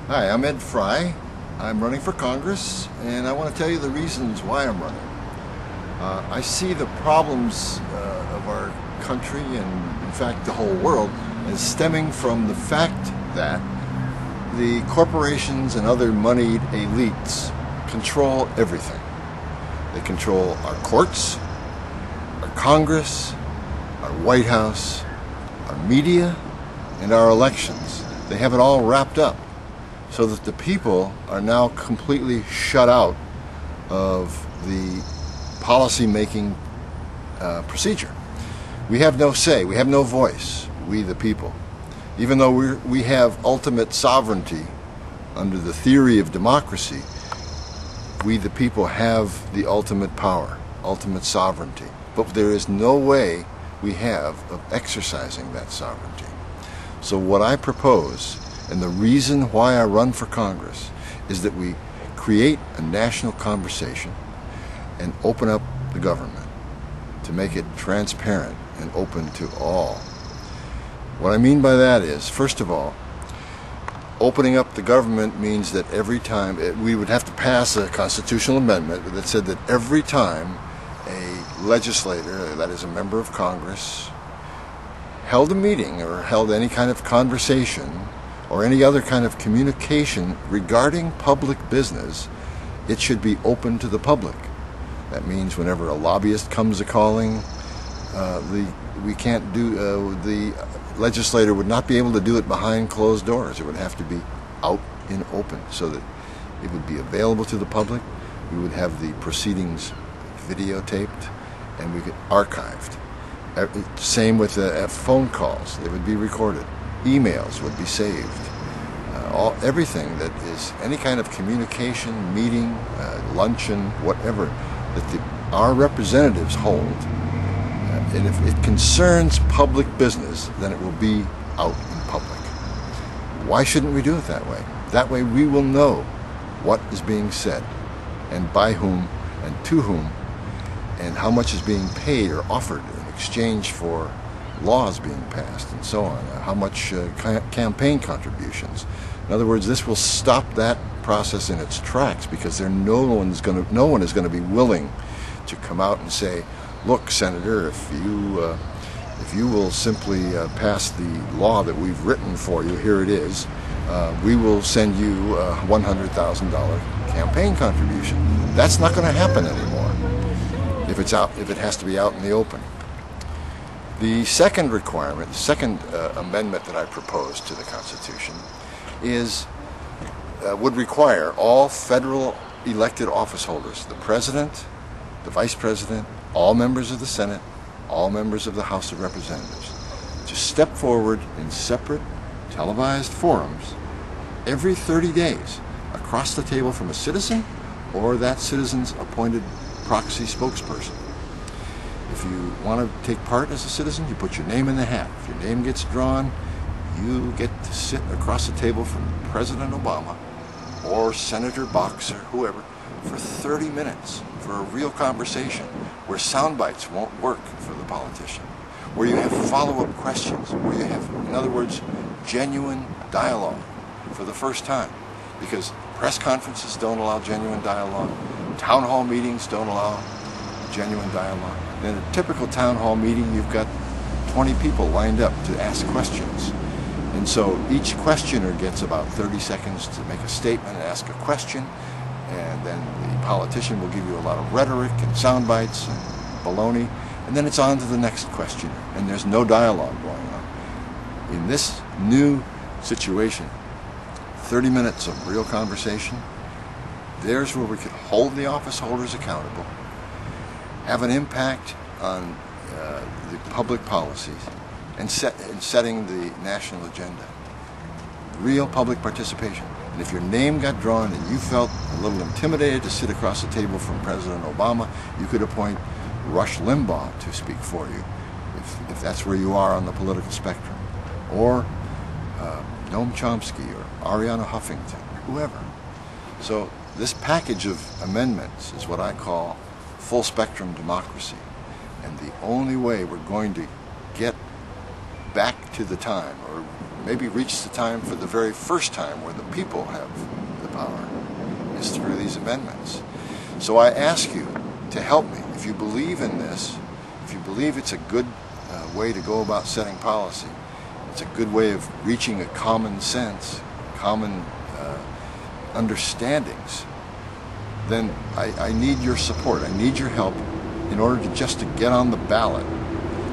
Hi, I'm Ed Frey. I'm running for Congress, and I want to tell you the reasons why I'm running. I see the problems of our country and, in fact, the whole world as stemming from the fact that the corporations and other moneyed elites control everything. They control our courts, our Congress, our White House, our media, and our elections. They have it all wrapped up, so that the people are now completely shut out of the policy-making procedure. We have no say, we have no voice, we the people. Even though we have ultimate sovereignty under the theory of democracy, we the people have the ultimate power, ultimate sovereignty. But there is no way we have of exercising that sovereignty. So what I propose, and the reason why I run for Congress, is that we create a national conversation and open up the government to make it transparent and open to all. What I mean by that is, first of all, opening up the government means that every time we would have to pass a constitutional amendment that said that every time a legislator, that is a member of Congress, held a meeting or held any kind of conversation or any other kind of communication regarding public business, it should be open to the public. That means whenever a lobbyist comes a-calling, the legislator would not be able to do it behind closed doors. It would have to be out in open so that it would be available to the public. We would have the proceedings videotaped and we get archived. Same with phone calls. They would be recorded. Emails would be saved. Everything that is any kind of communication, meeting, luncheon, whatever, that our representatives hold. And if it concerns public business, then it will be out in public. Why shouldn't we do it that way? That way we will know what is being said, and by whom, and to whom, and how much is being paid or offered in exchange for laws being passed, and so on. How much campaign contributions. In other words, this will stop that process in its tracks, because no one is going to be willing to come out and say, "Look, Senator, if you will simply pass the law that we've written for you, here it is. We will send you a $100,000 campaign contribution." That's not going to happen anymore. If it has to be out in the open. The second requirement, the second amendment that I propose to the Constitution would require all federal elected office holders, the President, the Vice President, all members of the Senate, all members of the House of Representatives, to step forward in separate televised forums every 30 days across the table from a citizen or that citizen's appointed proxy spokesperson. If you want to take part as a citizen, you put your name in the hat. If your name gets drawn, you get to sit across the table from President Obama or Senator Box or whoever for 30 minutes for a real conversation where sound bites won't work for the politician, where you have follow-up questions, where you have, in other words, genuine dialogue for the first time. Because press conferences don't allow genuine dialogue, town hall meetings don't allow genuine dialogue. In a typical town hall meeting, you've got 20 people lined up to ask questions. And so each questioner gets about 30 seconds to make a statement and ask a question, and then the politician will give you a lot of rhetoric and sound bites and baloney, and then it's on to the next questioner, and there's no dialogue going on. In this new situation, 30 minutes of real conversation, there's where we could hold the office holders accountable, have an impact on the public policies, and setting the national agenda. Real public participation. And if your name got drawn and you felt a little intimidated to sit across the table from President Obama, you could appoint Rush Limbaugh to speak for you, if that's where you are on the political spectrum. Or Noam Chomsky or Arianna Huffington, whoever. So this package of amendments is what I call full spectrum democracy. And the only way we're going to get back to the time, or maybe reach the time for the very first time where the people have the power, is through these amendments. So I ask you to help me. If you believe in this, if you believe it's a good way to go about setting policy, it's a good way of reaching a common sense, common understandings, then I need your support. I need your help in order to just to get on the ballot,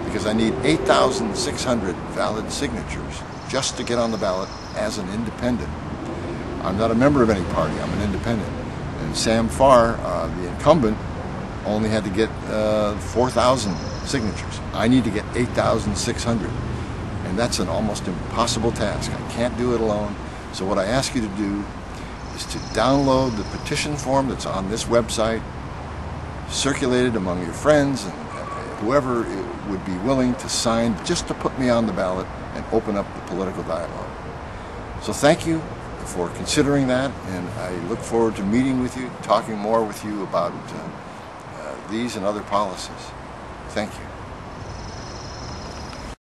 because I need 8,600 valid signatures just to get on the ballot as an independent. I'm not a member of any party. I'm an independent. And Sam Farr, the incumbent, only had to get 4,000 signatures. I need to get 8,600. And that's an almost impossible task. I can't do it alone. So what I ask you to do is to download the petition form that's on this website, circulate it among your friends and whoever would be willing to sign just to put me on the ballot and open up the political dialogue. So thank you for considering that, and I look forward to meeting with you, talking more with you about these and other policies. Thank you.